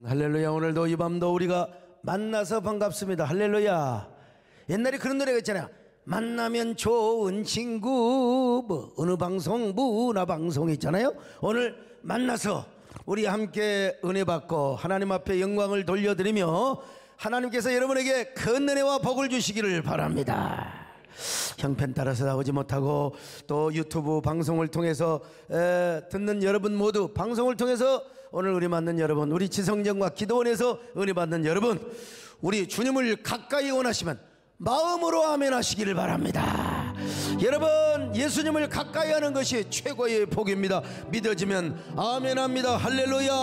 할렐루야. 오늘도 이 밤도 우리가 만나서 반갑습니다. 할렐루야. 옛날에 그런 노래가 있잖아요. 만나면 좋은 친구, 뭐 어느 방송 문화 방송 있잖아요. 오늘 만나서 우리 함께 은혜 받고 하나님 앞에 영광을 돌려드리며 하나님께서 여러분에게 큰 은혜와 복을 주시기를 바랍니다. 형편 따라서 나오지 못하고 또 유튜브 방송을 통해서 듣는 여러분 모두, 방송을 통해서 오늘 우리 만난 여러분, 우리 지성전과 기도원에서 은혜 받는 여러분, 우리 주님을 가까이 원하시면 마음으로 아멘 하시기를 바랍니다. 여러분, 예수님을 가까이 하는 것이 최고의 복입니다. 믿어지면 아멘 합니다. 할렐루야.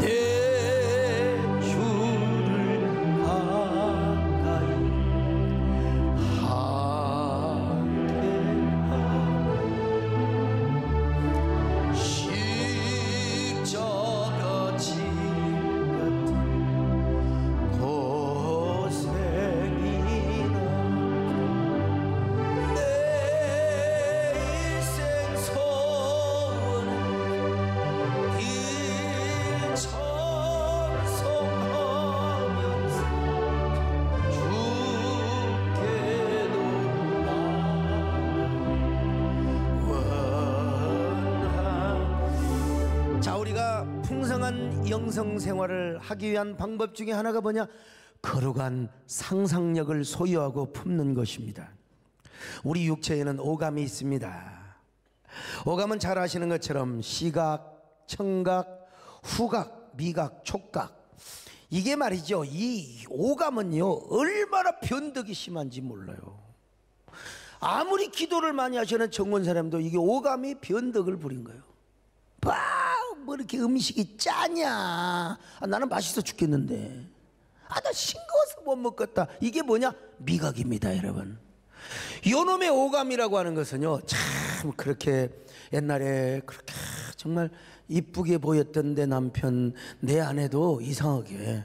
내 주를 가까이 하게 십자가 진 같은 고생이나 내 인생 소원을 길 찬송하면서 주께도 원한. 자, 우리가 풍성한 영성 생활을 하기 위한 방법 중에 하나가 뭐냐? 거룩한 상상력을 소유하고 품는 것입니다. 우리 육체에는 오감이 있습니다. 오감은 잘 아시는 것처럼 시각, 청각, 후각, 미각, 촉각, 이게 말이죠, 이 오감은요 얼마나 변덕이 심한지 몰라요. 아무리 기도를 많이 하시는 정원 사람도 이게 오감이 변덕을 부린 거예요. 뭐 이렇게 음식이 짜냐, 나는 맛있어 죽겠는데, 나 싱거워서 못 먹겠다. 이게 뭐냐? 미각입니다, 여러분. 요놈의 오감이라고 하는 것은요, 참 그렇게 옛날에 그렇게 정말 이쁘게 보였던 내 남편, 내 아내도 이상하게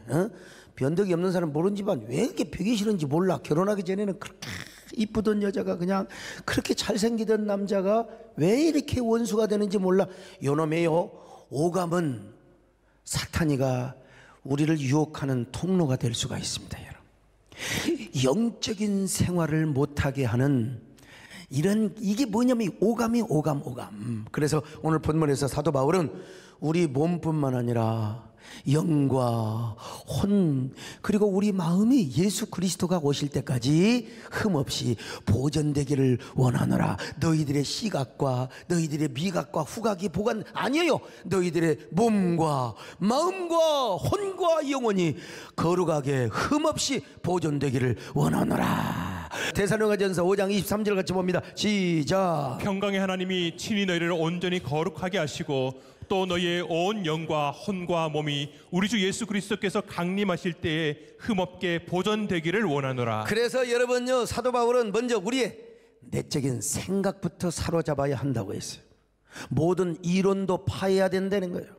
변덕이 없는 사람 모르는 집안 왜 이렇게 벽이 싫은지 몰라. 결혼하기 전에는 그렇게 이쁘던 여자가, 그냥 그렇게 잘생기던 남자가 왜 이렇게 원수가 되는지 몰라. 요놈의요 오감은 사탄이가 우리를 유혹하는 통로가 될 수가 있습니다, 여러분. 영적인 생활을 못하게 하는 이게 뭐냐면 오감. 그래서 오늘 본문에서 사도 바울은 우리 몸뿐만 아니라 영과 혼, 그리고 우리 마음이 예수 그리스도가 오실 때까지 흠없이 보존되기를 원하노라. 너희들의 시각과 너희들의 미각과 후각이 보관 아니에요. 너희들의 몸과 마음과 혼과 영혼이 거룩하게 흠없이 보존되기를 원하노라. 데살로니가전서 5장 23절 같이 봅니다. 시작. 평강의 하나님이 친히 너희를 온전히 거룩하게 하시고 또 너희의 온 영과 혼과 몸이 우리 주 예수 그리스도께서 강림하실 때에 흠없게 보존되기를 원하노라. 그래서 여러분요, 사도 바울은 먼저 우리의 내적인 생각부터 사로잡아야 한다고 했어요. 모든 이론도 파해야 된다는 거예요.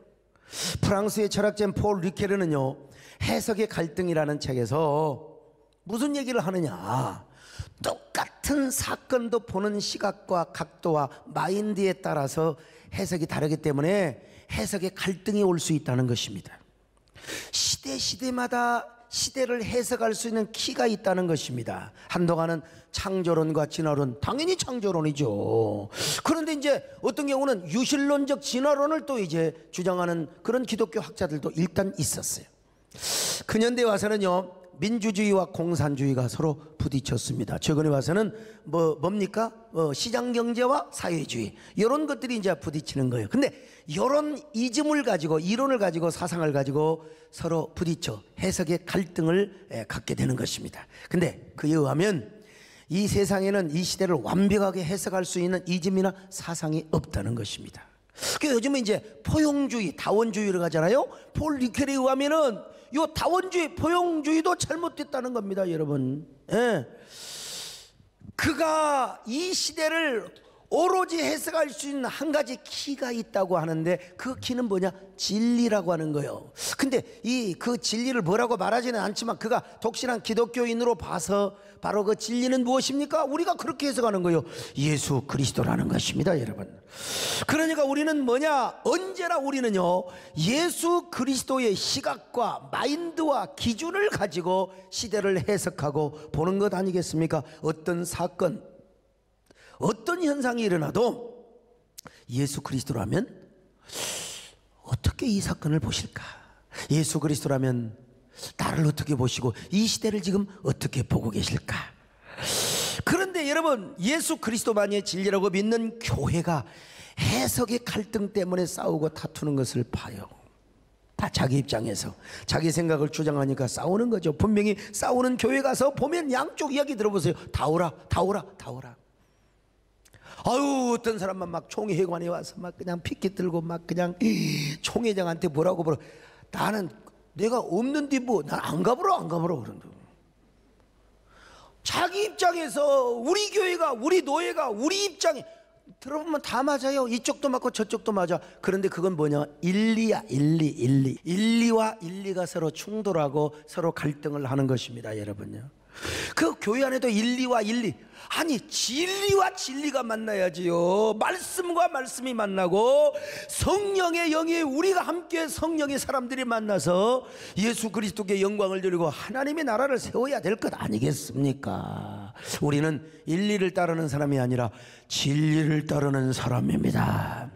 프랑스의 철학자인 폴 리케르는요, 해석의 갈등이라는 책에서 무슨 얘기를 하느냐, 똑같은 사건도 보는 시각과 각도와 마인드에 따라서 해석이 다르기 때문에 해석의 갈등이 올 수 있다는 것입니다. 시대마다 시대를 해석할 수 있는 키가 있다는 것입니다. 한동안은 창조론과 진화론, 당연히 창조론이죠. 그런데 이제 어떤 경우는 유실론적 진화론을 또 이제 주장하는 그런 기독교 학자들도 일단 있었어요. 근현대에 와서는요, 민주주의와 공산주의가 서로 부딪혔습니다. 최근에 와서는 뭡니까? 시장경제와 사회주의, 이런 것들이 이제 부딪히는 거예요. 근데 이런 이즘을 가지고, 이론을 가지고, 사상을 가지고 서로 부딪혀 해석의 갈등을 갖게 되는 것입니다. 근데 그에 의하면 이 세상에는 이 시대를 완벽하게 해석할 수 있는 이즘이나 사상이 없다는 것입니다. 그래서 요즘은 이제 포용주의, 다원주의를 가잖아요. 폴 리케르에 의하면은 요 다원주의, 포용주의도 잘못됐다는 겁니다, 여러분. 예. 그가 이 시대를 오로지 해석할 수 있는 한 가지 키가 있다고 하는데 그 키는 뭐냐? 진리라고 하는 거예요. 근데 그 진리를 뭐라고 말하지는 않지만 그가 독실한 기독교인으로 봐서 바로 그 진리는 무엇입니까? 우리가 그렇게 해석하는 거예요. 예수 그리스도라는 것입니다, 여러분. 그러니까 우리는 뭐냐? 언제나 우리는요, 예수 그리스도의 시각과 마인드와 기준을 가지고 시대를 해석하고 보는 것 아니겠습니까? 어떤 사건, 어떤 현상이 일어나도 예수 그리스도라면 어떻게 이 사건을 보실까? 예수 그리스도라면 나를 어떻게 보시고 이 시대를 지금 어떻게 보고 계실까? 그런데 여러분, 예수 그리스도만이 진리라고 믿는 교회가 해석의 갈등 때문에 싸우고 다투는 것을 봐요. 다 자기 입장에서 자기 생각을 주장하니까 싸우는 거죠. 분명히 싸우는 교회 가서 보면 양쪽 이야기 들어보세요. 다 오라, 다 오라, 다 오라. 아유, 어떤 사람만 막 총회관에 와서 막 그냥 피켓 들고 막 그냥 총회장한테 뭐라고 나는 내가 없는데 뭐 난 안 가보러 그런다. 자기 입장에서 우리 교회가, 우리 노예가 우리 입장에 들어보면 다 맞아요. 이쪽도 맞고 저쪽도 맞아. 그런데 그건 뭐냐? 인리야, 인리. 인리와 인리가 서로 충돌하고 서로 갈등을 하는 것입니다, 여러분요. 그 교회 안에도 인리와 인리, 아니 진리와 진리가 만나야지요. 말씀과 말씀이 만나고 성령의 영이, 우리가 함께 성령의 사람들이 만나서 예수 그리스도께 영광을 드리고 하나님의 나라를 세워야 될 것 아니겠습니까? 우리는 인리를 따르는 사람이 아니라 진리를 따르는 사람입니다.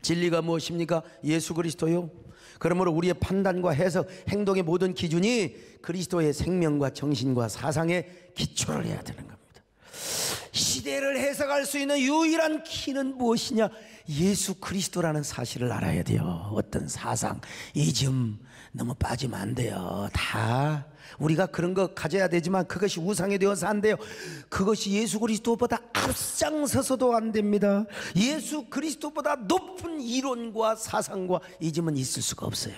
진리가 무엇입니까? 예수 그리스도요. 그러므로 우리의 판단과 해석, 행동의 모든 기준이 그리스도의 생명과 정신과 사상에 기초를 해야 되는 겁니다. 시대를 해석할 수 있는 유일한 키는 무엇이냐? 예수 그리스도라는 사실을 알아야 돼요. 어떤 사상, 이즘 너무 빠지면 안 돼요. 다 우리가 그런 거 가져야 되지만 그것이 우상이 되어서 안 돼요. 그것이 예수 그리스도보다 앞장서서도 안 됩니다. 예수 그리스도보다 높은 이론과 사상과 이즘은 있을 수가 없어요.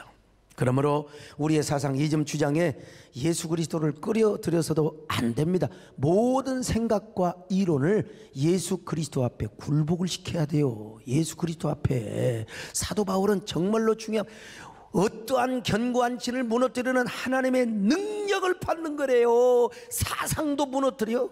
그러므로 우리의 사상, 이즘 주장에 예수 그리스도를 끌어들여서도 안 됩니다. 모든 생각과 이론을 예수 그리스도 앞에 굴복을 시켜야 돼요. 예수 그리스도 앞에. 사도 바울은 정말로 중요한, 어떠한 견고한 진을 무너뜨리는 하나님의 능력을 받는 거래요. 사상도 무너뜨려,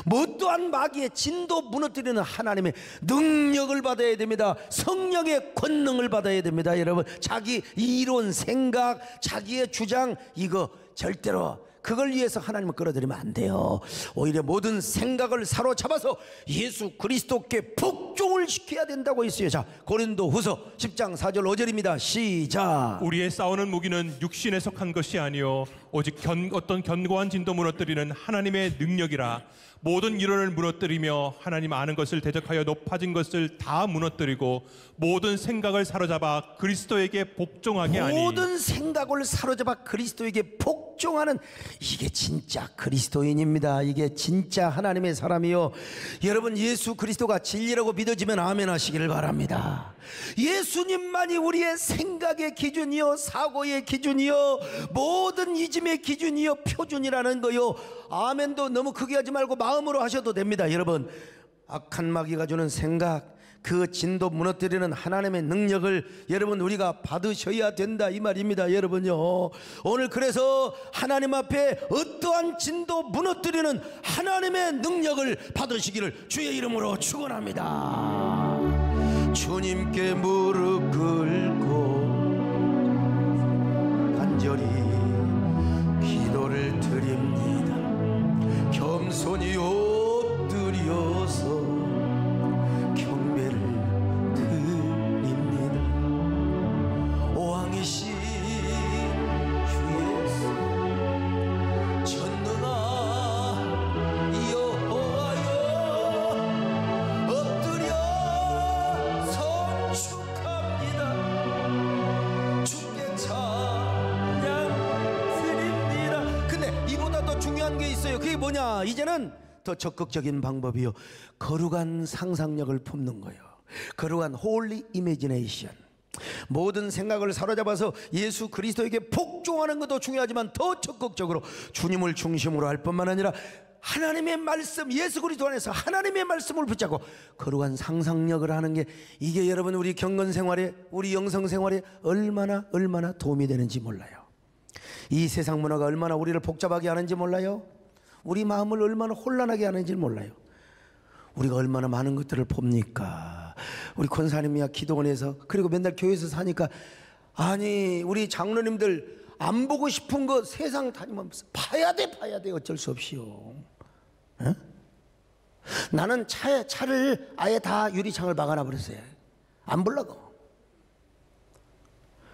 뭐 또한 마귀의 진도 무너뜨리는 하나님의 능력을 받아야 됩니다. 성령의 권능을 받아야 됩니다. 여러분, 자기 이론, 생각, 자기의 주장, 이거 절대로 그걸 위해서 하나님을 끌어들이면 안 돼요. 오히려 모든 생각을 사로잡아서 예수 그리스도께 복종을 시켜야 된다고 했어요. 자, 고린도후서 10장 4절 5절입니다. 시작. 우리의 싸우는 무기는 육신에 속한 것이 아니요 오직 어떤 견고한 진도 무너뜨리는 하나님의 능력이라. 모든 이론을 무너뜨리며 하나님 아는 것을 대적하여 높아진 것을 다 무너뜨리고 모든 생각을 사로잡아 그리스도에게 복종하게 하니. 모든 생각을 사로잡아 그리스도에게 복종하는, 이게 진짜 그리스도인입니다. 이게 진짜 하나님의 사람이요. 여러분, 예수 그리스도가 진리라고 믿어지면 아멘 하시기를 바랍니다. 예수님만이 우리의 생각의 기준이요, 사고의 기준이요, 모든 이즘의 기준이요, 표준이라는 거요. 아멘도 너무 크게 하지 말고 마음으로 하셔도 됩니다. 여러분, 악한 마귀가 주는 생각, 그 진도 무너뜨리는 하나님의 능력을 여러분 우리가 받으셔야 된다, 이 말입니다. 여러분요, 오늘 그래서 하나님 앞에 어떠한 진도 무너뜨리는 하나님의 능력을 받으시기를 주의 이름으로 축원합니다. 주님께 무릎 꿇고 간절히 기도를 드립니다. 겸손히 엎드려서 경배를 드립니다. 왕이신 주 예수, 전능한 여호와여, 엎드려 선축합니다. 주께 찬양 드립니다. 근데 이보다 더 중요한 게 있어요. 그게 뭐냐? 이제는 더 적극적인 방법이요, 거룩한 상상력을 품는 거예요. 거룩한 홀리 이미지네이션. 모든 생각을 사로잡아서 예수 그리스도에게 복종하는 것도 중요하지만 더 적극적으로 주님을 중심으로 할 뿐만 아니라 하나님의 말씀, 예수 그리스도 안에서 하나님의 말씀을 붙잡고 거룩한 상상력을 하는 게 이게 여러분 우리 경건 생활에, 우리 영성 생활에 얼마나 도움이 되는지 몰라요. 이 세상 문화가 얼마나 우리를 복잡하게 하는지 몰라요. 우리 마음을 얼마나 혼란하게 하는지 몰라요. 우리가 얼마나 많은 것들을 봅니까? 우리 권사님이야 기도원에서, 그리고 맨날 교회에서 사니까, 아니 우리 장로님들 안 보고 싶은 거 세상 다니면서 봐야 돼 어쩔 수 없이요. 에? 나는 차를 아예 다 유리창을 막아놔 버렸어요. 안 보려고.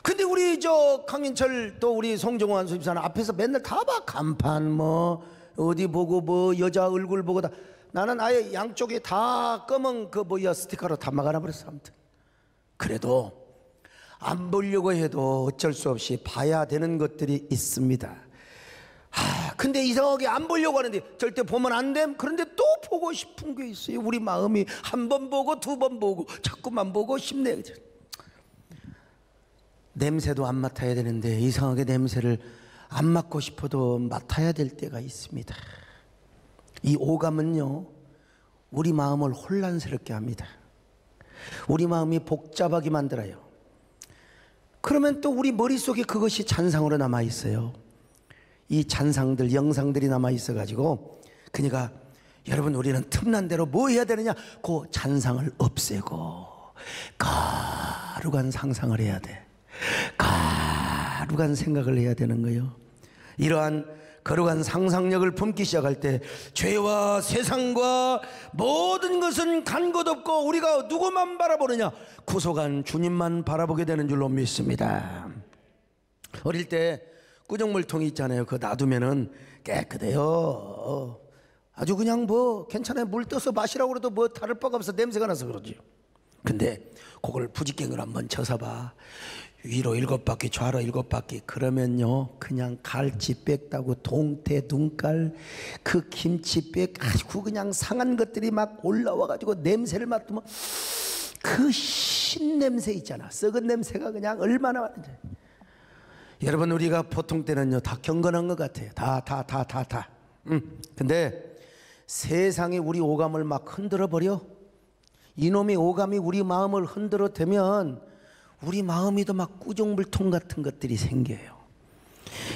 근데 우리 저 강인철 또 우리 송정환 수집사는 앞에서 맨날 다 봐. 간판 뭐 어디 보고 뭐 여자 얼굴 보고 다. 나는 아예 양쪽에 다 검은 그 뭐야 스티커로 다 막아놔 버렸어. 아무튼 그래도 안 보려고 해도 어쩔 수 없이 봐야 되는 것들이 있습니다. 근데 이상하게 안 보려고 하는데 절대 보면 안 됨. 그런데 또 보고 싶은 게 있어요. 우리 마음이 한 번 보고 두 번 보고 자꾸만 보고 싶네. 냄새도 안 맡아야 되는데 이상하게 냄새를 안 맡고 싶어도 맡아야 될 때가 있습니다. 이 오감은요, 우리 마음을 혼란스럽게 합니다. 우리 마음이 복잡하게 만들어요. 그러면 또 우리 머릿속에 그것이 잔상으로 남아 있어요. 이 잔상들, 영상들이 남아 있어 가지고, 그러니까 여러분 우리는 틈난 대로 뭐 해야 되느냐? 그 잔상을 없애고 거룩한 상상을 해야 돼. 거룩한 생각을 해야 되는 거예요. 이러한 거룩한 상상력을 품기 시작할 때 죄와 세상과 모든 것은 간 것 없고 우리가 누구만 바라보느냐? 구속한 주님만 바라보게 되는 줄로 믿습니다. 어릴 때 꾸정물통이 있잖아요. 그거 놔두면은 깨끗해요. 아주 그냥 뭐 괜찮아요. 물 떠서 마시라고 그래도 뭐 다를 바가 없어. 냄새가 나서 그러지. 근데 그걸 부지깽이로 한번 쳐서 봐. 위로 7바퀴 좌로 7바퀴 그러면요 그냥 갈치 뺐다고 동태 눈깔 그 김치 빽 아주 그냥 상한 것들이 막 올라와 가지고 냄새를 맡으면 그 신냄새 있잖아. 썩은 냄새가 그냥 얼마나 많은지. 여러분 우리가 보통 때는요 다 경건한 것 같아요. 다. 근데 세상에 우리 오감을 막 흔들어 버려. 이놈의 오감이 우리 마음을 흔들어 대면 우리 마음에도 막 꾸정물통 같은 것들이 생겨요.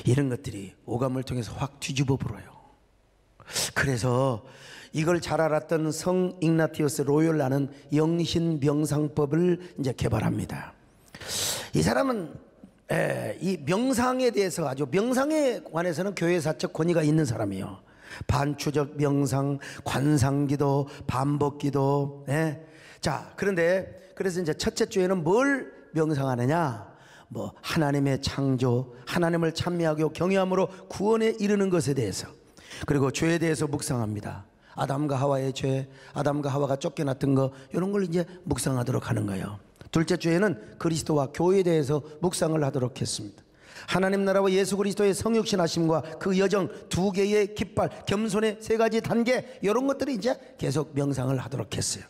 이런 것들이 오감을 통해서 확 뒤집어 버려요. 그래서 이걸 잘 알았던 성 ignatius 로요라는 영신 명상법을 이제 개발합니다. 이 사람은 이 명상에 대해서 아주 명상에 관해서는 교회사적 권위가 있는 사람이에요. 반추적 명상, 관상기도, 반복기도. 자, 그런데 그래서 이제 첫째 주에는 뭘 명상하느냐? 뭐 하나님의 창조, 하나님을 찬미하고 경외함으로 구원에 이르는 것에 대해서, 그리고 죄에 대해서 묵상합니다. 아담과 하와의 죄, 아담과 하와가 쫓겨났던 거, 이런 걸 이제 묵상하도록 하는 거예요. 둘째 주에는 그리스도와 교회에 대해서 묵상을 하도록 했습니다. 하나님 나라와 예수 그리스도의 성육신하심과 그 여정, 두 개의 깃발, 겸손의 세 가지 단계, 이런 것들이 이제 계속 명상을 하도록 했어요.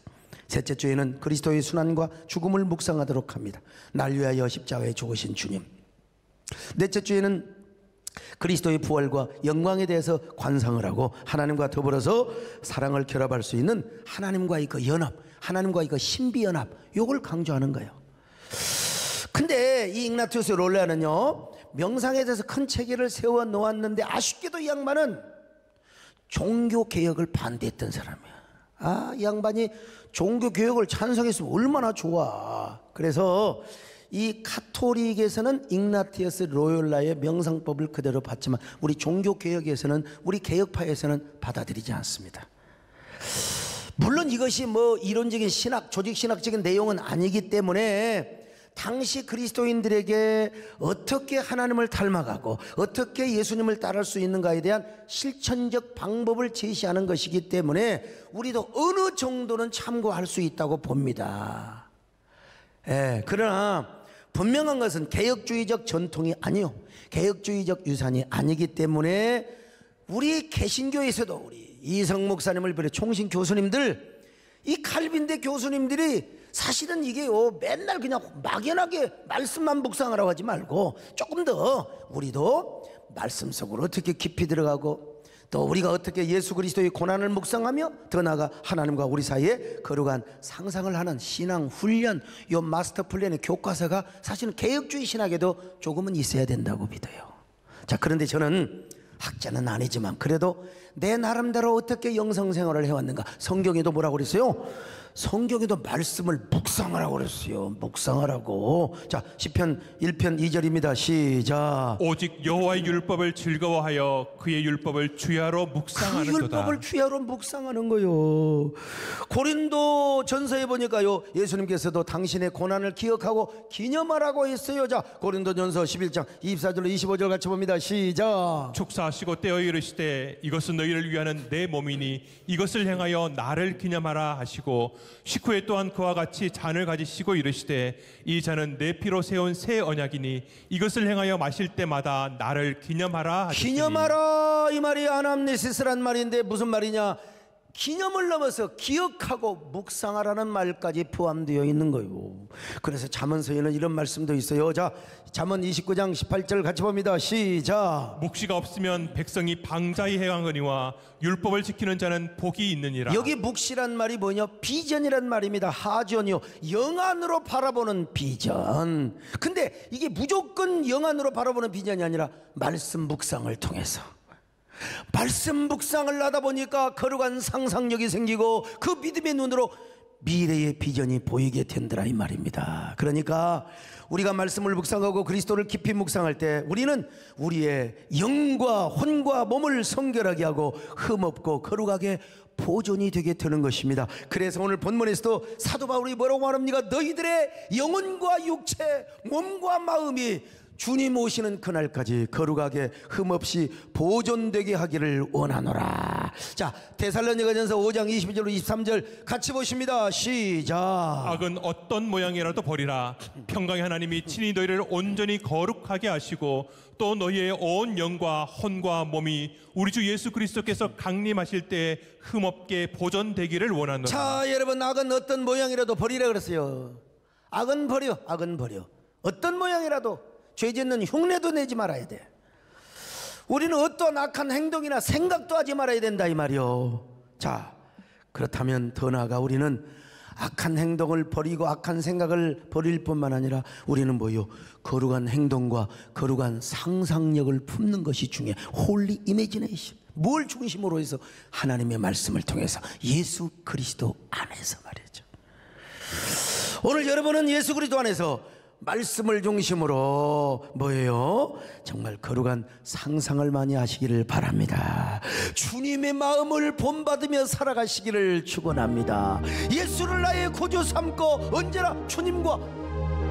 셋째 주에는 그리스도의 순환과 죽음을 묵상하도록 합니다. 날 위하여 십자가에 죽으신 주님. 넷째 주에는 그리스도의 부활과 영광에 대해서 관상을 하고 하나님과 더불어서 사랑을 결합할 수 있는 하나님과의 그 연합, 하나님과의 그 신비연합, 요걸 강조하는 거예요. 근데 이 ignatius 롤레아는요 명상에 대해서 큰 체계를 세워 놓았는데 아쉽게도 이 양반은 종교개혁을 반대했던 사람이야. 이 양반이 종교개혁을 찬성했으면 얼마나 좋아. 그래서 이 카톨릭에서는 ignatius 로요라의 명상법을 그대로 받지만 우리 종교개혁에서는, 우리 개혁파에서는 받아들이지 않습니다. 물론 이것이 뭐 이론적인 신학, 조직신학적인 내용은 아니기 때문에 당시 그리스도인들에게 어떻게 하나님을 닮아가고 어떻게 예수님을 따를 수 있는가에 대한 실천적 방법을 제시하는 것이기 때문에 우리도 어느 정도는 참고할 수 있다고 봅니다. 그러나 분명한 것은 개혁주의적 전통이 아니요, 개혁주의적 유산이 아니기 때문에 우리 개신교에서도 우리 이성 목사님을 비롯해 총신 교수님들, 이 칼빈대 교수님들이 사실은 이게요 맨날 그냥 막연하게 말씀만 묵상하라고 하지 말고 조금 더 우리도 말씀 속으로 어떻게 깊이 들어가고 또 우리가 어떻게 예수 그리스도의 고난을 묵상하며 더 나아가 하나님과 우리 사이에 거룩한 상상을 하는 신앙 훈련, 요 마스터 플랜의 교과서가 사실은 개혁주의 신학에도 조금은 있어야 된다고 믿어요. 자, 그런데 저는 학자는 아니지만 그래도 내 나름대로 어떻게 영성생활을 해왔는가. 성경에도 뭐라고 그랬어요? 성경에도 말씀을 묵상하라고 그랬어요. 묵상하라고. 자, 시편 1편 2절입니다. 시작. 오직 여호와의 율법을 즐거워하여 그의 율법을 주야로 그 묵상하는도다. 율법을 주야로 묵상하는 거요. 고린도 전서에 보니까요, 예수님께서도 당신의 고난을 기억하고 기념하라고 했어요. 자, 고린도 전서 11장 24절로 25절 같이 봅니다. 시작. 축사하시고 떼어 이르시되 이것은 너희를 위하는 내 몸이니 이것을 행하여 나를 기념하라 하시고 식후에 또한 그와 같이 잔을 가지시고 이르시되 이 잔은 내 피로 세운 새 언약이니 이것을 행하여 마실 때마다 나를 기념하라 하시니. 기념하라 이 말이 아남네시스란 말인데 무슨 말이냐? 기념을 넘어서 기억하고 묵상하라는 말까지 포함되어 있는 거예요. 그래서 잠언서에는 이런 말씀도 있어요. 자, 잠언 29장 18절 같이 봅니다. 시작. 묵시가 없으면 백성이 방자히 행하거니와 율법을 지키는 자는 복이 있느니라. 여기 묵시란 말이 뭐냐? 비전이란 말입니다. 하전이요, 영안으로 바라보는 비전. 근데 이게 무조건 영안으로 바라보는 비전이 아니라 말씀 묵상을 통해서, 말씀 묵상을 하다 보니까 거룩한 상상력이 생기고 그 믿음의 눈으로 미래의 비전이 보이게 된다라 이 말입니다. 그러니까 우리가 말씀을 묵상하고 그리스도를 깊이 묵상할 때 우리는 우리의 영과 혼과 몸을 성결하게 하고 흠없고 거룩하게 보존이 되게 되는 것입니다. 그래서 오늘 본문에서도 사도 바울이 뭐라고 말합니까? 너희들의 영혼과 육체, 몸과 마음이 주님 오시는 그날까지 거룩하게 흠없이 보존되게 하기를 원하노라. 자, 데살로니가전서 5장 22절로 23절 같이 보십니다. 시작. 악은 어떤 모양이라도 버리라. 평강의 하나님이 친히 너희를 온전히 거룩하게 하시고 또 너희의 온 영과 혼과 몸이 우리 주 예수 그리스도께서 강림하실 때 흠없게 보존되기를 원하노라. 자, 여러분, 악은 어떤 모양이라도 버리라 그랬어요. 악은 버려, 악은 버려. 어떤 모양이라도, 죄 짓는 흉내도 내지 말아야 돼. 우리는 어떠한 악한 행동이나 생각도 하지 말아야 된다 이 말이요. 자, 그렇다면 더 나아가 우리는 악한 행동을 버리고 악한 생각을 버릴 뿐만 아니라 우리는 뭐요? 거룩한 행동과 거룩한 상상력을 품는 것이 중요해. 홀리 이미지네이션. 뭘 중심으로 해서? 하나님의 말씀을 통해서, 예수 그리스도 안에서 말이죠. 오늘 여러분은 예수 그리스도 안에서 말씀을 중심으로 뭐예요? 정말 거룩한 상상을 많이 하시기를 바랍니다. 주님의 마음을 본받으며 살아가시기를 축원합니다. 예수를 나의 구주 삼고 언제나 주님과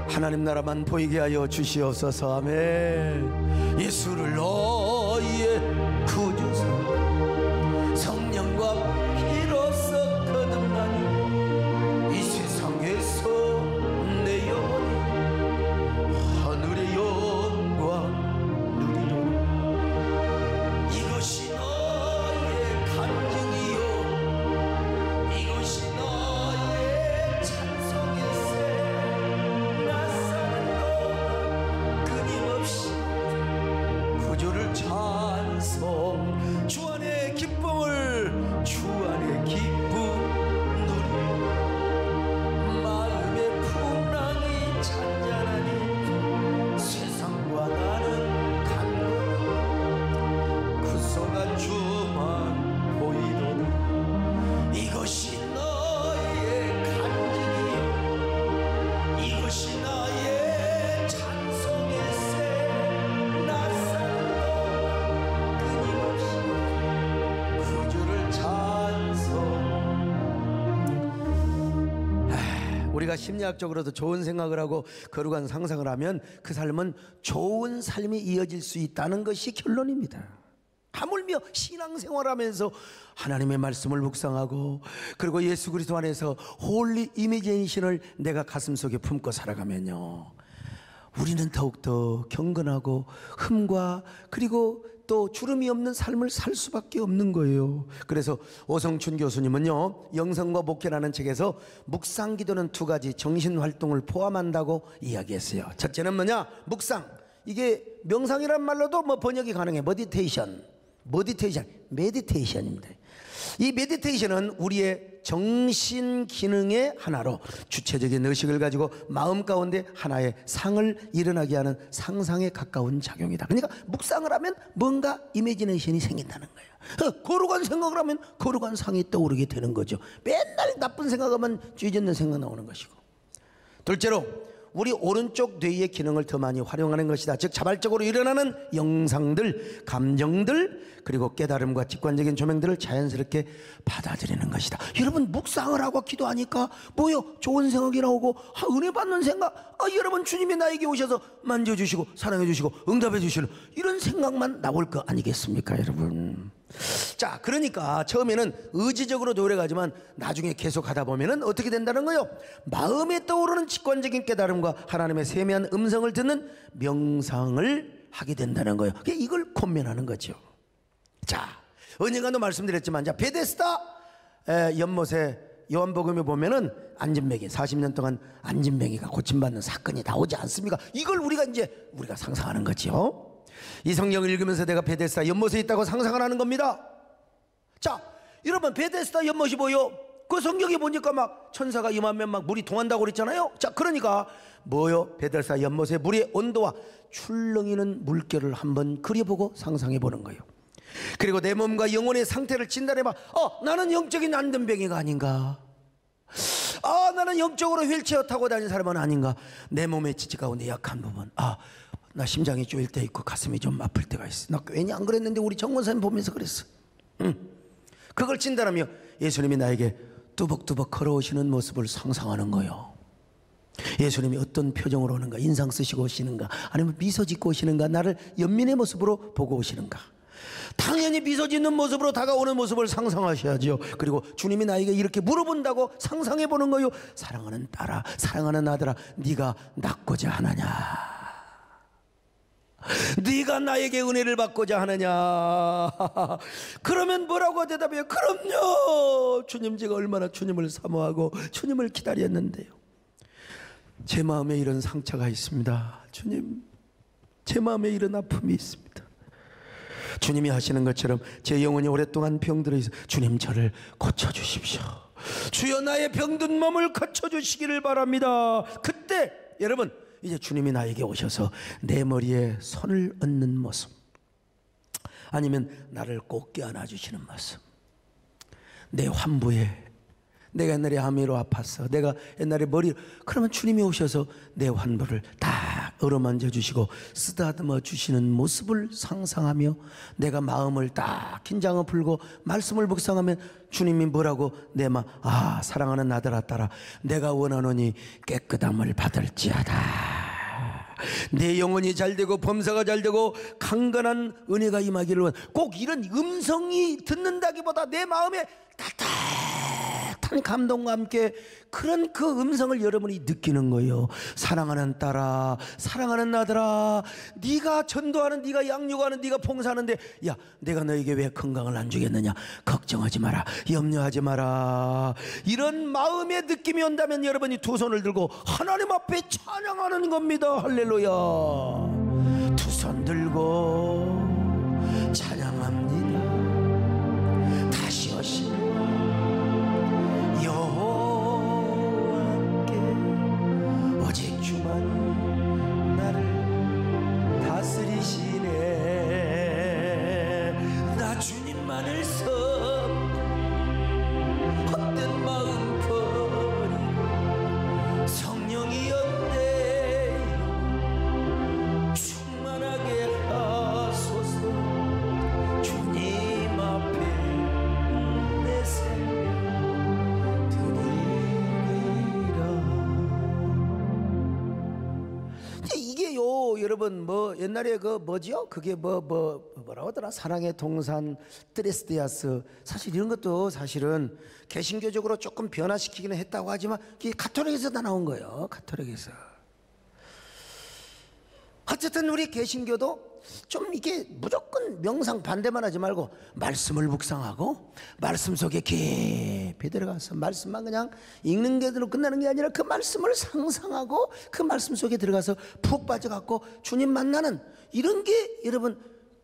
하나님 나라만 보이게 하여 주시옵소서. 아멘. 예수를 너의 구주 삼고 성령과 피로써 거듭나니 이 세상에서 내 영혼이 하늘의 영광 누리노라. 이것이 너의 간증이요, 이것이 너의 찬송일세. 낯선 너 끊임없이 구주를 찬송. 주 안의 기쁨을, 주 안의 기쁨 누리노라. 마음의 풍랑이 잔잔하니 세상과 나는 간거라. 구속한 주만 보이도다. 이것이 너의 간증이요, 이것이 나의 찬송일세. 낯선 너와 끊임없이 구주를 찬송. 우리가 심리학적으로도 좋은 생각을 하고 거룩한 상상을 하면 그 삶은 좋은 삶이 이어질 수 있다는 것이 결론입니다. 하물며 신앙생활하면서 하나님의 말씀을 묵상하고 그리고 예수 그리스도 안에서 홀리 이미지네이션을 내가 가슴속에 품고 살아가면요, 우리는 더욱더 경건하고 흠과 그리고 또 주름이 없는 삶을 살 수밖에 없는 거예요. 그래서 오성춘 교수님은요, 영성과 목회라는 책에서 묵상 기도는 두 가지 정신활동을 포함한다고 이야기했어요. 첫째는 뭐냐? 묵상. 이게 명상이란 말로도 뭐 번역이 가능해. 머디테이션. 메디테이션입니다. 이 메디테이션은 우리의 정신 기능의 하나로 주체적인 의식을 가지고 마음 가운데 하나의 상을 일어나게 하는 상상에 가까운 작용이다. 그러니까 묵상을 하면 뭔가 이미지네이션이 생긴다는 거예요. 거룩한 생각을 하면 거룩한 상이 떠오르게 되는 거죠. 맨날 나쁜 생각하면 쥐짓는 생각 나오는 것이고, 둘째로 우리 오른쪽 뇌의 기능을 더 많이 활용하는 것이다. 즉 자발적으로 일어나는 영상들, 감정들, 그리고 깨달음과 직관적인 조명들을 자연스럽게 받아들이는 것이다. 여러분, 묵상을 하고 기도하니까 뭐요? 좋은 생각이 나오고, 은혜 받는 생각, 여러분 주님이 나에게 오셔서 만져주시고 사랑해주시고 응답해주시는 이런 생각만 나올 거 아니겠습니까, 여러분? 자, 그러니까 처음에는 의지적으로 노력하지만 나중에 계속 하다 보면은 어떻게 된다는 거요? 마음에 떠오르는 직관적인 깨달음과 하나님의 세미한 음성을 듣는 명상을 하게 된다는 거예요. 이걸 권면하는 거죠. 자, 언젠가도 말씀드렸지만, 자, 베데스다 연못에 요한복음에 보면은 안진뱅이, 40년 동안 안진뱅이가 고침받는 사건이 나오지 않습니까? 이걸 우리가 상상하는 거죠. 이 성경을 읽으면서 내가 베데스다 연못에 있다고 상상을 하는 겁니다. 자, 여러분, 베데스다 연못이 뭐요? 그 성경에 보니까 막 천사가 임하면 막 물이 동한다고 그랬잖아요. 자, 그러니까 뭐요? 베데스다 연못의 물의 온도와 출렁이는 물결을 한번 그려보고 상상해 보는 거예요. 그리고 내 몸과 영혼의 상태를 진단해봐. 나는 영적인 안전병이가 아닌가? 나는 영적으로 휠체어 타고 다니는 사람은 아닌가? 내 몸의 지체 가운데 약한 부분, 나 심장이 쪼일 때 있고 가슴이 좀 아플 때가 있어. 나 괜히 안 그랬는데 우리 정권사님 보면서 그랬어. 그걸 진단하며 예수님이 나에게 뚜벅뚜벅 걸어오시는 모습을 상상하는 거예요. 예수님이 어떤 표정으로 오는가? 인상 쓰시고 오시는가? 아니면 미소 짓고 오시는가? 나를 연민의 모습으로 보고 오시는가? 당연히 미소 짓는 모습으로 다가오는 모습을 상상하셔야죠. 그리고 주님이 나에게 이렇게 물어본다고 상상해 보는 거예요. 사랑하는 딸아, 사랑하는 아들아, 네가 낫고자 하느냐? 네가 나에게 은혜를 받고자 하느냐? 그러면 뭐라고 대답해요? 그럼요, 주님, 제가 얼마나 주님을 사모하고 주님을 기다렸는데요. 제 마음에 이런 상처가 있습니다. 주님, 제 마음에 이런 아픔이 있습니다. 주님이 하시는 것처럼 제 영혼이 오랫동안 병들어 있어, 주님 저를 고쳐주십시오. 주여 나의 병든 몸을 고쳐주시기를 바랍니다. 그때 여러분, 이제 주님이 나에게 오셔서 내 머리에 손을 얹는 모습, 아니면 나를 꼭 껴안아 주시는 모습, 내 환부에, 내가 옛날에 암으로 아팠어, 내가 옛날에 그러면 주님이 오셔서 내 환부를 다 어루만져 주시고 쓰다듬어 주시는 모습을 상상하며 내가 마음을 딱 긴장을 풀고 말씀을 묵상하면 주님이 뭐라고? 내 마음, 사랑하는 아들아 딸아, 내가 원하노니 깨끗함을 받을지어다. 내 영혼이 잘되고 범사가 잘되고 강건한 은혜가 임하기를 원. 꼭 이런 음성이 듣는다기보다 내 마음에 따뜻한 감동과 함께 그런 그 음성을 여러분이 느끼는 거예요. 사랑하는 딸아, 사랑하는 아들아, 네가 전도하는, 네가 양육하는, 네가 봉사하는데, 야, 내가 너에게 왜 건강을 안 주겠느냐? 걱정하지 마라, 염려하지 마라. 이런 마음의 느낌이 온다면 여러분이 두 손을 들고 하나님 앞에 찬양하는 겁니다. 할렐루야. 두 손 들고 찬양합니다. 다시 오시는 여호와께 오직 주만 나를 다스리시네. 나 주님만을 헛된 마음 버리고 성령이었네 충만하게 하소서. 주님 앞에 내 생명 드리리라. 이게요 여러분, 옛날에 뭐죠? 그게 뭐라고 하더라? 사랑의 동산, 트레스디아스. 사실 이런 것도 사실은 개신교적으로 조금 변화시키기는 했다고 하지만 이게 가톨릭에서 다 나온 거예요. 가톨릭에서. 어쨌든 우리 개신교도 좀 이게 무조건 명상 반대만 하지 말고 말씀을 묵상하고 말씀 속에 깊이 들어가서 말씀만 그냥 읽는 게로 끝나는 게 아니라 그 말씀을 상상하고 그 말씀 속에 들어가서 푹 빠져갖고 주님 만나는 이런 게 여러분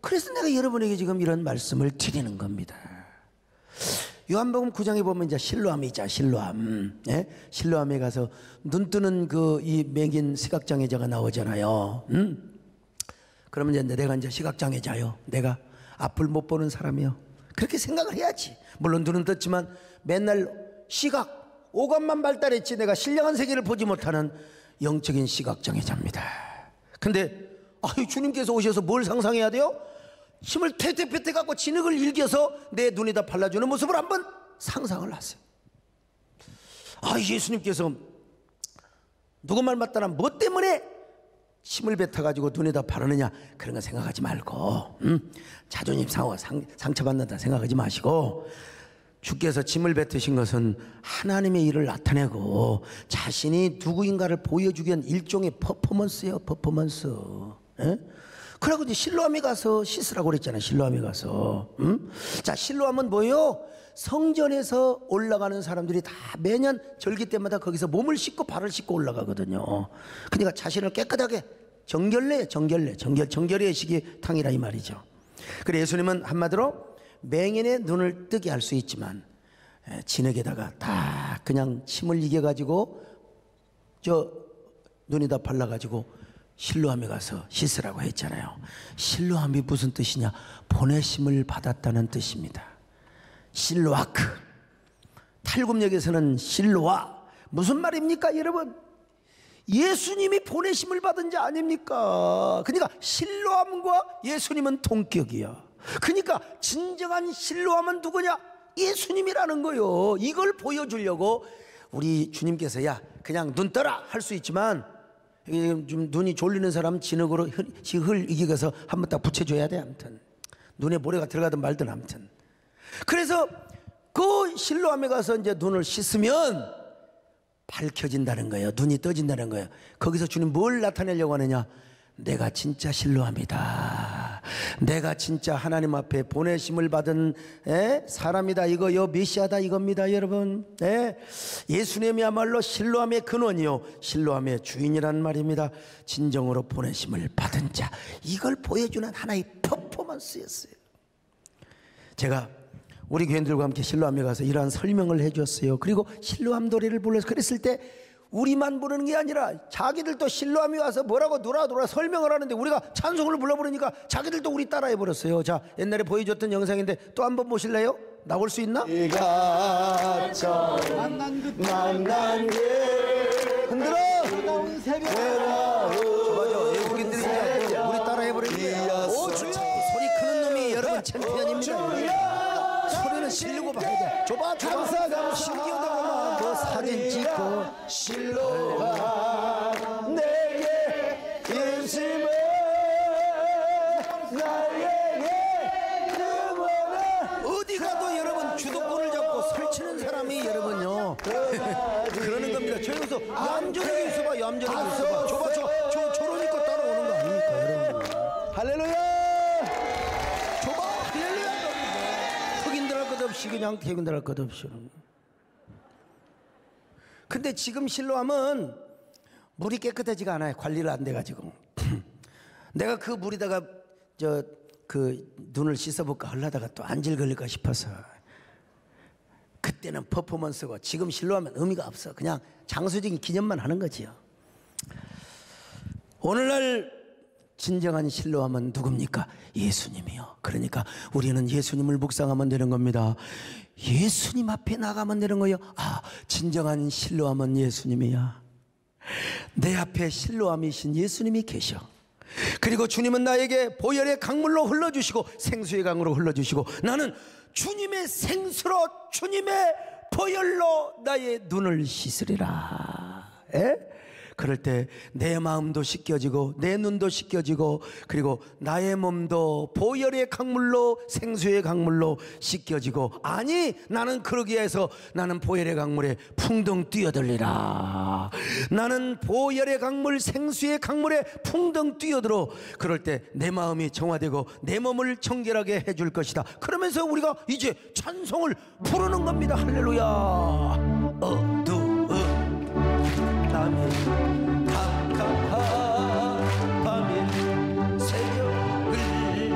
그래서 내가 여러분에게 지금 이런 말씀을 드리는 겁니다. 요한복음 9장에 보면 이제 실로암이자 실로암, 예? 실로암에 가서 눈 뜨는 그 이 맥인 시각장애자가 나오잖아요. 그러면 이제 내가 이제 시각장애자요. 내가 앞을 못 보는 사람이요. 그렇게 생각을 해야지. 물론 눈은 떴지만 맨날 시각, 오감만 발달했지 내가 신령한 세계를 보지 못하는 영적인 시각장애자입니다. 근데 주님께서 오셔서 뭘 상상해야 돼요? 힘을 퇴퇴퇴퇴 갖고 진흙을 일겨서 내 눈에다 발라주는 모습을 한번 상상을 하세요. 예수님께서 누구 말 맞다나 뭐 때문에 힘을 뱉어가지고 눈에다 바르느냐, 그런 거 생각하지 말고 자존심 상하고 상처받는다 생각하지 마시고, 주께서 짐을 뱉으신 것은 하나님의 일을 나타내고 자신이 누구인가를 보여주기 위한 일종의 퍼포먼스예요. 퍼포먼스. 예? 그러고 이제 실로암에 가서 씻으라고 그랬잖아요. 실로암에 가서. 자, 실로암은 뭐예요? 성전에서 올라가는 사람들이 다 매년 절기 때마다 거기서 몸을 씻고 발을 씻고 올라가거든요. 그러니까 자신을 깨끗하게 정결의 시기탕이라 이 말이죠. 그래서 예수님은 한마디로 맹인의 눈을 뜨게 할 수 있지만 진흙에다가 다 그냥 침을 이겨가지고 눈에다 발라가지고 실로암에 가서 씻으라고 했잖아요. 실로암이 무슨 뜻이냐? 보내심을 받았다는 뜻입니다. 실로아크, 탈굽역에서는 실로아, 무슨 말입니까 여러분? 예수님이 보내심을 받은 자 아닙니까? 그러니까 실로암과 예수님은 동격이야. 그러니까 진정한 실로암은 누구냐? 예수님이라는 거요. 이걸 보여주려고 우리 주님께서 그냥 눈 떠라 할 수 있지만, 좀 눈이 졸리는 사람 진흙으로 흙을 이겨서 한번 딱 붙여줘야 돼. 아무튼 눈에 모래가 들어가든 말든 아무튼. 그래서 그 실로암에 가서 이제 눈을 씻으면 밝혀진다는 거예요. 눈이 떠진다는 거예요. 거기서 주님 뭘 나타내려고 하느냐? 내가 진짜 실로암이다. 내가 진짜 하나님 앞에 보내심을 받은 사람이다. 이거요, 메시아다 이겁니다 여러분. 예수님이야말로 실로암의 근원이요, 실로암의 주인이란 말입니다. 진정으로 보내심을 받은 자, 이걸 보여주는 하나의 퍼포먼스였어요. 제가 우리 교인들과 함께 실로암에 가서 이러한 설명을 해줬어요. 그리고 실로암 노래를 불러서 그랬을 때 우리만 부르는 게 아니라 자기들도 실로암이 와서 뭐라고 돌아 설명을 하는데, 우리가 찬송을 불러부르니까 자기들도 우리 따라해 버렸어요. 자, 옛날에 보여줬던 영상인데 또 한번 보실래요? 나올 수 있나? 네가 만난 게 흔들어 나온 새벽 맞아, 외국인들이 이제 우리 따라해 버리니까 오 주여, 소리 크는 놈이 여러분 챔피언입니다. 소리는 실르고 봐야 돼. 줘봐 신기하다고 너 사진 찍고 실로와 내게 예수님을 나에게 그분은 어디 가도 여러분 주도권을 잡고 설치는 사람이 여러분요 그러는 겁니다. 저 여기서 얌전하게 있어봐, 얌전하게 있어봐. 줘봐 저러니까 따라오는 거 아닙니까 여러분? 할렐루야. 줘봐, 할렐루야. 흑인들 할 것 없이 그냥 태국인들 할 것 없이. 근데 지금 실로암은 물이 깨끗하지가 않아요. 관리를 안 돼가지고. 내가 그 물에다가 그 눈을 씻어볼까 하려다가 또 안질 걸릴까 싶어서. 그때는 퍼포먼스고, 지금 실로암은 의미가 없어. 그냥 장수적인 기념만 하는 거지요. 오늘날 진정한 실로암은 누굽니까? 예수님이요. 그러니까 우리는 예수님을 묵상하면 되는 겁니다. 예수님 앞에 나가면 되는 거예요. 진정한 실로암은 예수님이야. 내 앞에 실로암이신 예수님이 계셔. 그리고 주님은 나에게 보혈의 강물로 흘러주시고 생수의 강으로 흘러주시고, 나는 주님의 생수로 주님의 보혈로 나의 눈을 씻으리라. 그럴 때 내 마음도 씻겨지고 내 눈도 씻겨지고, 그리고 나의 몸도 보혈의 강물로 생수의 강물로 씻겨지고, 아니 나는 그러기 위해서 나는 보혈의 강물에 풍덩 뛰어들리라. 나는 보혈의 강물 생수의 강물에 풍덩 뛰어들어. 그럴 때 내 마음이 정화되고 내 몸을 청결하게 해줄 것이다. 그러면서 우리가 이제 찬송을 부르는 겁니다. 할렐루야. 어두운 밤에 캄캄한 밤에 새벽을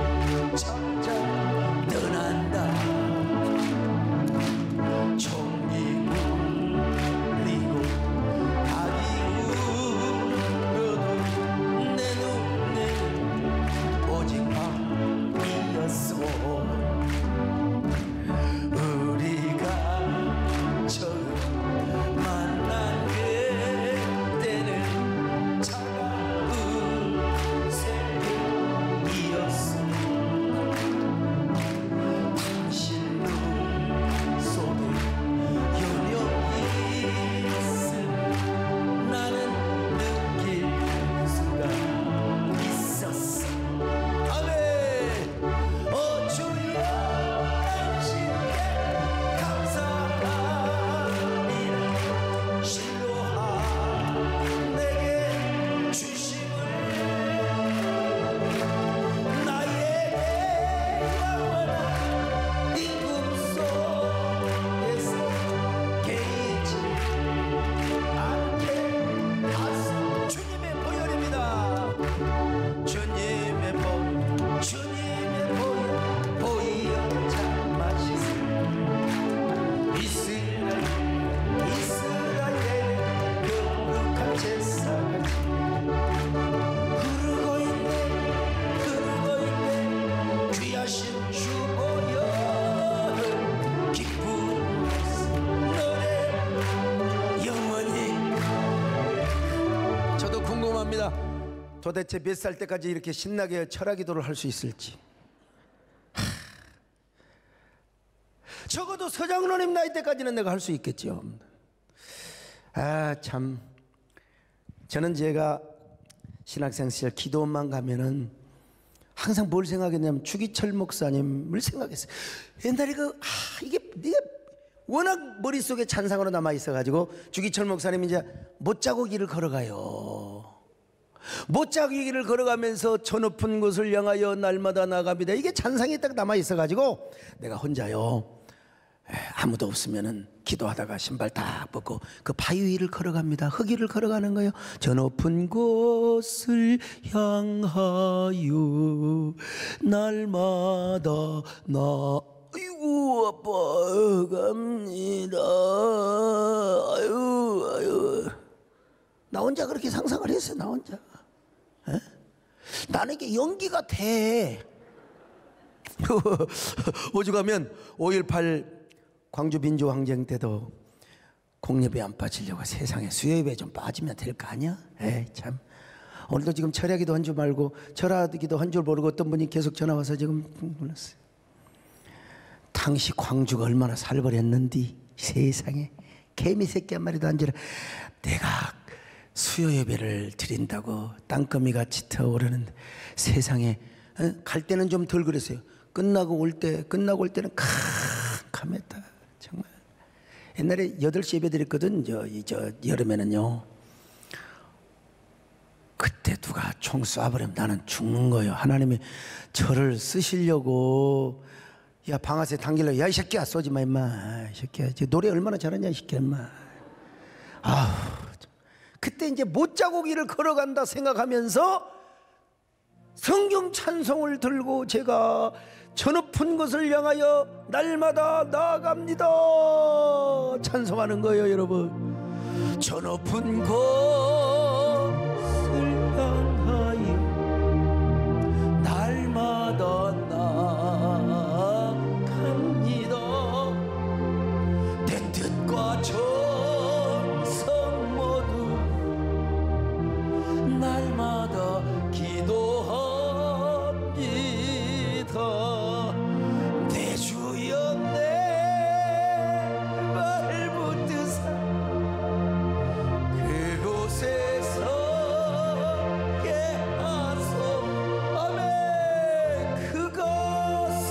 도대체 몇 살 때까지 이렇게 신나게 철학 기도를 할 수 있을지. 적어도 서장로님 나이 때까지는 내가 할 수 있겠죠. 참, 저는 제가 신학생 시절 기도원만 가면은 항상 뭘 생각했냐면 주기철 목사님을 생각했어요. 옛날에 이게 워낙 머릿속에 찬상으로 남아 있어가지고, 주기철 목사님이 이제 못자고 길을 걸어가요. 못자고 길을 걸어가면서 저 높은 곳을 향하여 날마다 나갑니다. 이게 찬상이 딱 남아 있어가지고 내가 혼자요, 아무도 없으면은 기도하다가 신발 딱 벗고 그 바위 위를 걸어갑니다. 흙 위를 걸어가는 거예요. 저 높은 곳을 향하여 날마다 아이고 아빠 갑니다. 아유 나 혼자 그렇게 상상을 했어요. 나 혼자. 나는 이게 연기가 돼. 오죽하면 5.18 광주 민주항쟁 때도 공예배 안 빠지려고 세상에 수요예배 좀 빠지면 될 거 아니야? 참. 오늘도 지금 철야기도 한 줄 말고 철야기도 한 줄 모르고 어떤 분이 계속 전화 와서 지금 불렀어요. 당시 광주가 얼마나 살벌했는디, 세상에 개미 새끼 한 마리도 안 지라. 내가 수요예배를 드린다고 땅거미같이 터오르는데 세상에, 갈 때는 좀 덜 그랬어요. 끝나고 올 때는 캄캄했다. 정말. 옛날에 8시 예배 드렸거든. 저 여름에는요. 그때 누가 총 쏴버리면 나는 죽는 거예요. 하나님이 저를 쓰시려고, 야 방아쇠 당기려고, 야 이 새끼야 쏘지 마 임마, 이 새끼야 노래 얼마나 잘하냐 이 새끼야 임마. 그때 이제 못자고 길을 걸어간다 생각하면서 성경 찬송을 들고 제가 저 높은 곳을 향하여 날마다 나아갑니다 찬송하는 거예요. 여러분, 저 높은 곳을 향하여 날마다 나아갑니다. 내 뜻과 정성 모두 날마다 기도합니다. 내 주여 내 말 붙드사 그곳에서 게 하소. 아멘. 그것은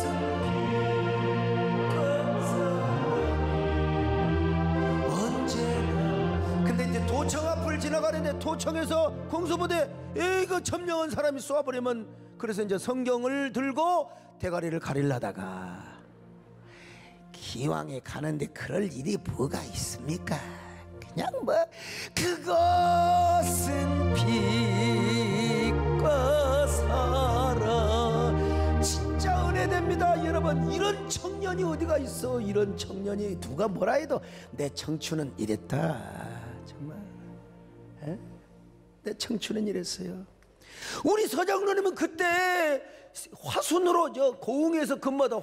언제나. 근데 이제 도청 앞을 지나가는데 도청에서 공수부대 이거 점령한 사람이 쏘아버리면, 그래서 이제 성경을 들고 대가리를 가리려다가, 기왕에 가는데 그럴 일이 뭐가 있습니까? 그냥 뭐 그것은 빛과 사랑. 진짜 은혜됩니다 여러분. 이런 청년이 어디가 있어. 이런 청년이 누가 뭐라 해도 내 청춘은 이랬다. 정말 내 청춘은 이랬어요. 우리 서장로님은 그때 화순으로, 저 고흥에서 근무하다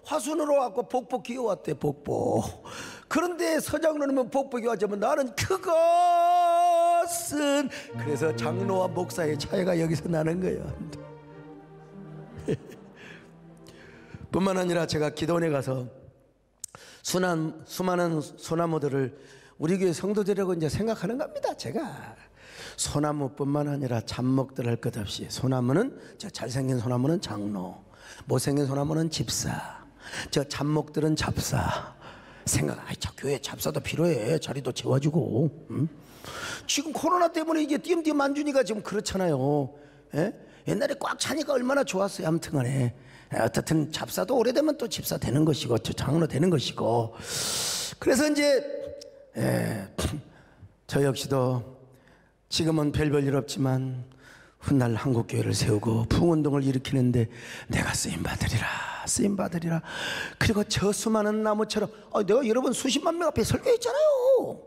화순으로 왔고 복복 기어왔대. 복복. 그런데 서장로님은 복복이 왔지만 나는 그것은, 그래서 장로와 목사의 차이가 여기서 나는 거예요. 뿐만 아니라 제가 기도원에 가서 수많은 소나무들을 우리 교회 성도들이라고 이제 생각하는 겁니다. 제가 소나무뿐만 아니라 잡목들 할 것 없이, 소나무는 저 잘생긴 소나무는 장로, 못생긴 소나무는 집사, 저 잡목들은 잡사. 저 교회 잡사도 필요해. 자리도 채워주고. 지금 코로나 때문에 이게 띄엄띄엄 안 주니까 지금 그렇잖아요. 옛날에 꽉 차니까 얼마나 좋았어요. 아무튼 간에 어떻든 잡사도 오래되면 또 집사 되는 것이고 저 장로 되는 것이고. 그래서 이제 저 역시도 지금은 별일 없지만 훗날 한국교회를 세우고 부흥운동을 일으키는데 내가 쓰임받으리라. 그리고 저 수많은 나무처럼, 내가 여러분 수십만 명 앞에 설교했잖아요.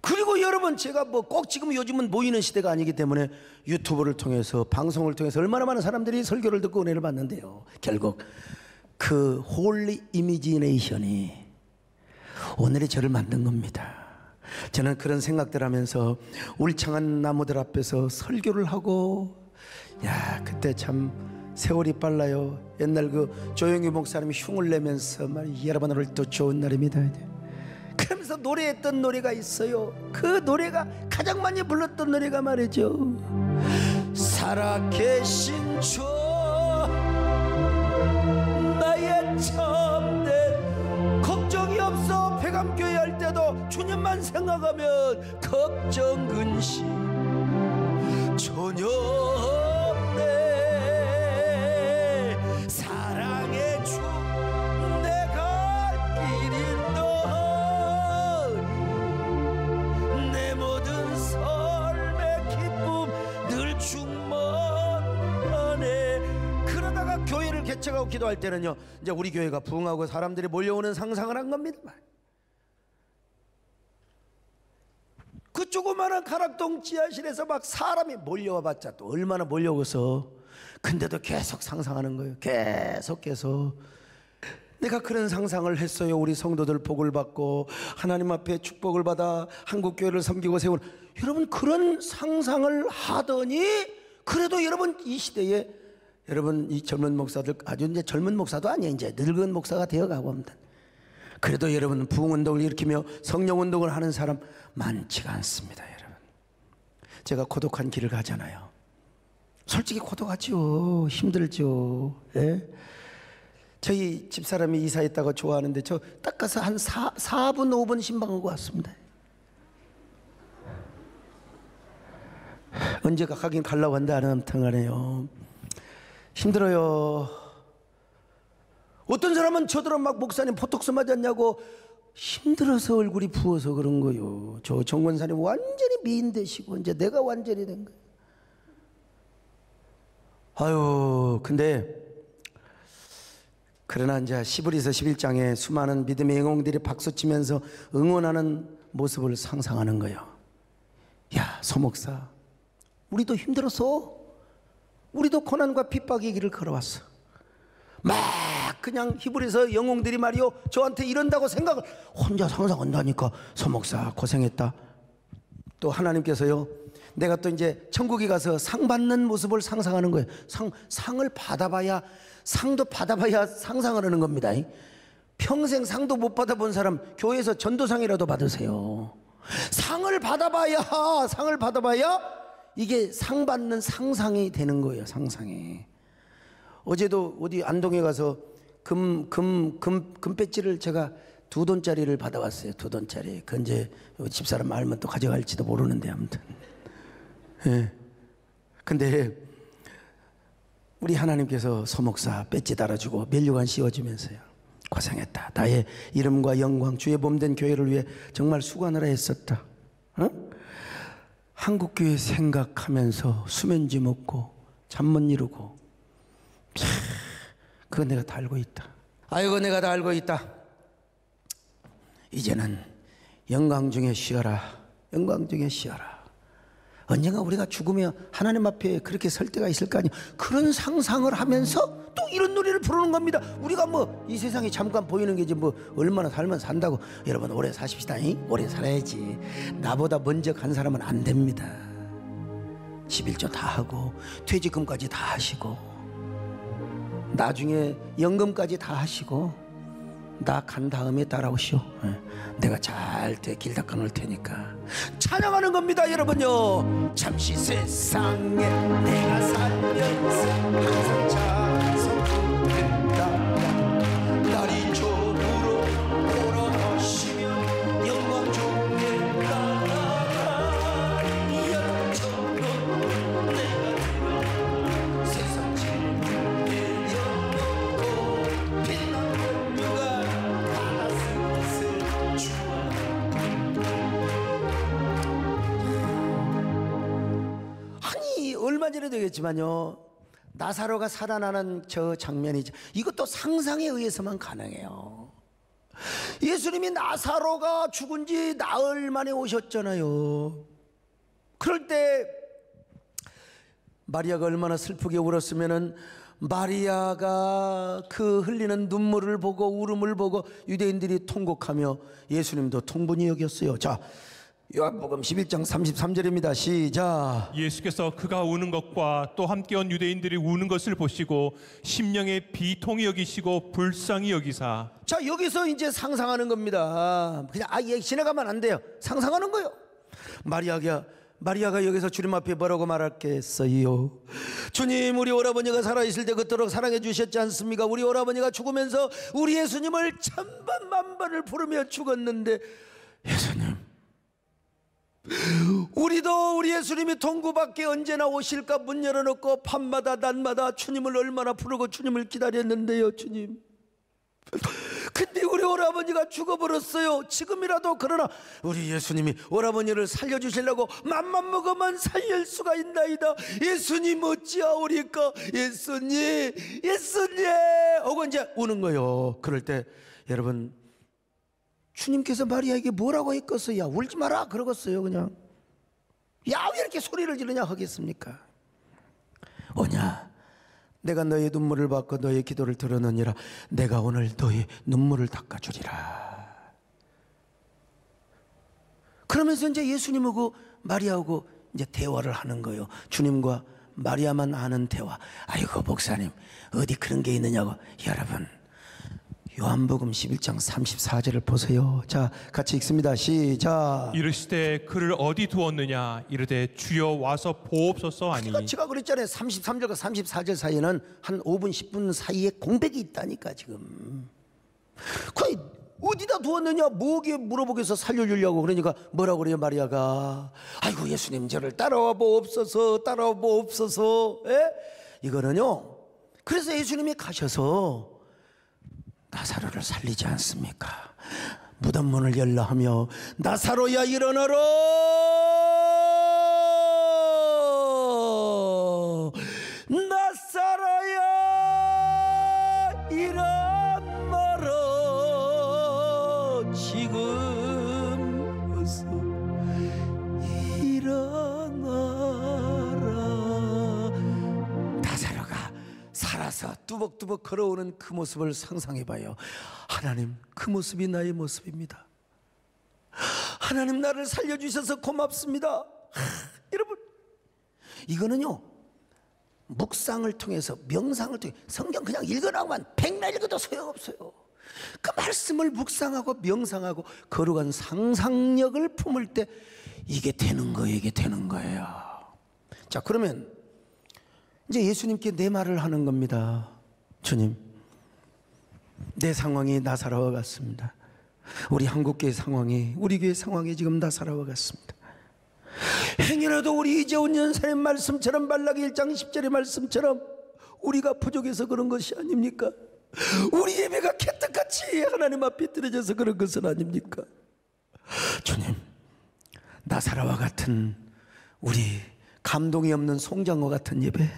그리고 여러분, 제가 뭐 꼭 지금 요즘은 모이는 시대가 아니기 때문에 유튜브를 통해서, 방송을 통해서 얼마나 많은 사람들이 설교를 듣고 은혜를 받는데요. 결국 그 홀리 이미지네이션이 오늘의 저를 만든 겁니다. 저는 그런 생각들 하면서 울창한 나무들 앞에서 설교를 하고, 야, 그때 참 세월이 빨라요. 옛날 그 조영규 목사님이 흉을 내면서 말, 여러분 오늘 또 좋은 날입니다 그러면서 노래했던 노래가 있어요. 그 노래가 가장 많이 불렀던 노래가 말이죠, 살아계신 주 나의 참된 걱정이 없어. 폐감교회 할 때도 주님만 생각하면 걱정 근심 전혀 없네. 사랑의 주 내 갈 길인도 내 모든 삶의 기쁨 늘 충만하네. 그러다가 교회를 개척하고 기도할 때는요, 이제 우리 교회가 부흥하고 사람들이 몰려오는 상상을 한 겁니다. 그 조그마한 가락동 지하실에서 막 사람이 몰려와 봤자 또 얼마나 몰려오서, 근데도 계속 상상하는 거예요. 계속 내가 그런 상상을 했어요. 우리 성도들 복을 받고 하나님 앞에 축복을 받아 한국교회를 섬기고 세우는, 여러분 그런 상상을 하더니, 그래도 여러분 이 시대에 여러분 이 젊은 목사들, 아주 이제 젊은 목사도 아니에요, 이제 늙은 목사가 되어가고 합니다. 그래도 여러분 부흥운동을 일으키며 성령운동을 하는 사람 많지가 않습니다. 여러분, 제가 고독한 길을 가잖아요. 솔직히 고독하죠. 힘들죠. 예? 저희 집사람이 이사했다고 좋아하는데 저 딱 가서 한 4분 5분 신방하고 왔습니다. 언제가 가긴 가려고 한다 안 함탕하네요. 힘들어요. 어떤 사람은 저들은 막 목사님 보톡스 맞았냐고, 힘들어서 얼굴이 부어서 그런 거요. 저 정권사님 완전히 미인 되시고 이제 내가 완전히 된 거예요. 아유, 근데 그러나 이제 시브리서 11장에 수많은 믿음의 영웅들이 박수치면서 응원하는 모습을 상상하는 거예요. 야, 소목사, 우리도 힘들었어. 우리도 고난과 핍박의 길을 걸어왔어. 막 그냥 히브리서 영웅들이 말이요, 저한테 이런다고 생각을 혼자 상상한다니까. 소목사 고생했다. 또 하나님께서요, 내가 또 이제 천국에 가서 상 받는 모습을 상상하는 거예요. 상을 받아봐야, 상도 받아봐야 상상을 하는 겁니다. 평생 상도 못 받아본 사람 교회에서 전도상이라도 받으세요. 상을 받아봐야 이게 상 받는 상상이 되는 거예요. 상상이. 어제도 어디 안동에 가서 금 배지를 제가 2돈짜리를 받아왔어요. 2돈짜리. 그 이제 집사람 알면 또 가져갈지도 모르는데 아무튼. 예. 근데 우리 하나님께서 소목사 배지 달아주고 면류관 씌워주면서요, 고생했다. 나의 이름과 영광, 주의 몸된 교회를 위해 정말 수고하느라 했었다. 한국교회 생각하면서 수면지 먹고 잠 못 이루고, 그건 내가 다 알고 있다. 아이고, 내가 다 알고 있다. 이제는 영광 중에 쉬어라. 영광 중에 쉬어라. 언젠가 우리가 죽으면 하나님 앞에 그렇게 설 때가 있을 거 아니에요. 그런 상상을 하면서 또 이런 노래를 부르는 겁니다. 우리가 뭐 이 세상이 잠깐 보이는 게지 뭐 얼마나 살면 산다고. 여러분 오래 사십시다. 오래 살아야지. 나보다 먼저 간 사람은 안 됩니다. 11조 다 하고 퇴직금까지 다 하시고 나중에 연금까지 다 하시고 나 간 다음에 따라오시오. 내가 잘 길 닦아 놓을 테니까. 찬양하는 겁니다. 여러분요, 잠시 세상에 내가 살면서 항상 찬송한다. 날이 저물어 돌아가시면 영광 중에 나아가리. 여름처럼 내가 들어 세상 질문에 열어놓고 빛나는 누가 아니, 얼마 전에도 얘기했지만요, 나사로가 살아나는 저 장면이죠. 이것도 상상에 의해서만 가능해요. 예수님이 나사로가 죽은 지 나흘 만에 오셨잖아요. 그럴 때 마리아가 얼마나 슬프게 울었으면은, 마리아가 그 흘리는 눈물을 보고 울음을 보고 유대인들이 통곡하며 예수님도 통분히 여겼어요. 자, 요한복음 11장 33절입니다. 시작. 예수께서 그가 우는 것과 또 함께 온 유대인들이 우는 것을 보시고 심령의 비통히 여기시고 불쌍히 여기사. 자, 여기서 이제 상상하는 겁니다. 그냥 지나가면 안 돼요. 상상하는 거예요. 마리아가 여기서 주님 앞에 뭐라고 말할겠어요? 주님, 우리 오라버니가 살아있을 때 그토록 사랑해 주셨지 않습니까? 우리 오라버니가 죽으면서 우리 예수님을 천번 만번을 부르며 죽었는데, 예수님, 우리도 우리 예수님이 동구 밖에 언제나 오실까 문 열어놓고 밤마다 낮마다 주님을 얼마나 부르고 주님을 기다렸는데요. 주님, 근데 우리 오라버니가 죽어버렸어요. 지금이라도 그러나 우리 예수님이 오라버니를 살려주시려고 맘만 먹으면 살릴 수가 있나이다. 예수님 어찌하오리까? 예수님 하고 이제 우는 거예요. 그럴 때 여러분, 주님께서 마리아에게 뭐라고 했겠어요? 야, 울지 마라 그러겠어요. 그냥 야, 왜 이렇게 소리를 지르냐 하겠습니까? 오냐, 내가 너의 눈물을 받고 너의 기도를 들었느니라. 내가 오늘 너의 눈물을 닦아주리라. 그러면서 이제 예수님하고 마리아하고 이제 대화를 하는 거예요. 주님과 마리아만 아는 대화. 아이고 목사님, 어디 그런 게 있느냐고. 여러분, 요한복음 11장 34절을 보세요. 자, 같이 읽습니다. 시작. 이르시되 그를 어디 두었느냐 이르되 주여 와서 보옵소서 하니. 그러니까 제가 그랬잖아요. 33절과 34절 사이에는 한 5분 10분 사이에 공백이 있다니까. 지금 거의 어디다 두었느냐 뭐게 물어보겠어. 살려주려고. 그러니까 뭐라고 그래요? 마리아가 아이고 예수님, 저를 따라와 보옵소서, 따라와 보옵소서. 이거는요, 그래서 예수님이 가셔서 나사로를 살리지 않습니까? 무덤 문을 열라 하며 나사로야 일어나라, 나사로야 일어나라, 지금 어서 일어나라. 나사로가 살아서 뚜벅뚜벅 걸어오는 그 모습을 상상해봐요. 하나님, 그 모습이 나의 모습입니다. 하나님, 나를 살려주셔서 고맙습니다. 여러분, 이거는요, 묵상을 통해서, 명상을 통해, 성경 그냥 읽어나오면 백날 읽어도 소용없어요. 그 말씀을 묵상하고 명상하고 거룩한 상상력을 품을 때 이게 되는 거예요. 이게 되는 거예요. 자, 그러면 이제 예수님께 내 말을 하는 겁니다. 주님, 내 상황이 나사로와 같습니다. 우리 한국교회 상황이, 우리 교회 상황이 지금 나사로와 같습니다. 행여라도 우리 이재훈 연사의 말씀처럼, 말라기 1장 10절의 말씀처럼 우리가 부족해서 그런 것이 아닙니까? 우리 예배가 개떡같이 하나님 앞에 드려져서 그런 것은 아닙니까? 주님, 나사로와 같은, 우리 감동이 없는 송장과 같은 예배,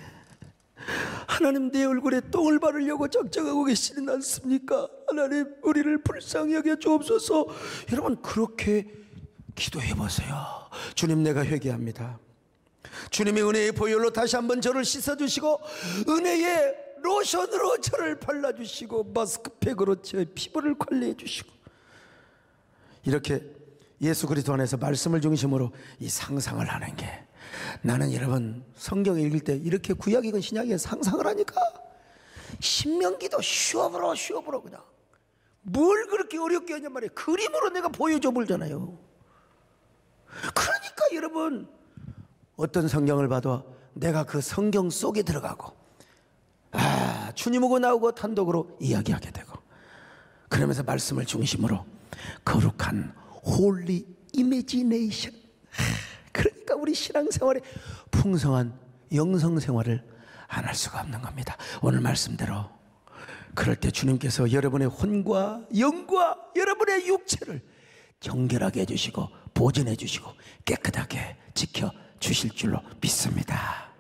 하나님, 내 얼굴에 똥을 바르려고 작정하고 계시는 않습니까? 하나님, 우리를 불쌍히 여겨 주옵소서. 여러분, 그렇게 기도해 보세요. 주님, 내가 회개합니다. 주님의 은혜의 보혈로 다시 한번 저를 씻어주시고 은혜의 로션으로 저를 발라주시고 마스크팩으로 제 피부를 관리해 주시고, 이렇게 예수 그리스도 안에서 말씀을 중심으로 이 상상을 하는 게, 나는 여러분 성경 읽을 때 이렇게 구약이건 신약이건 상상을 하니까 신명기도 쉬워보러 그냥 뭘 그렇게 어렵게 하냔 말이에요. 그림으로 내가 보여줘 볼잖아요. 그러니까 여러분, 어떤 성경을 봐도 내가 그 성경 속에 들어가고 주님하고 나오고 단독으로 이야기하게 되고, 그러면서 말씀을 중심으로 거룩한 홀리 이미지네이션, 그러니까 우리 신앙생활에 풍성한 영성생활을 안 할 수가 없는 겁니다. 오늘 말씀대로 그럴 때 주님께서 여러분의 혼과 영과 여러분의 육체를 정결하게 해주시고 보존해 주시고 깨끗하게 지켜주실 줄로 믿습니다.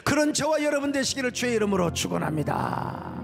그런 저와 여러분 되시기를 주의 이름으로 축원합니다.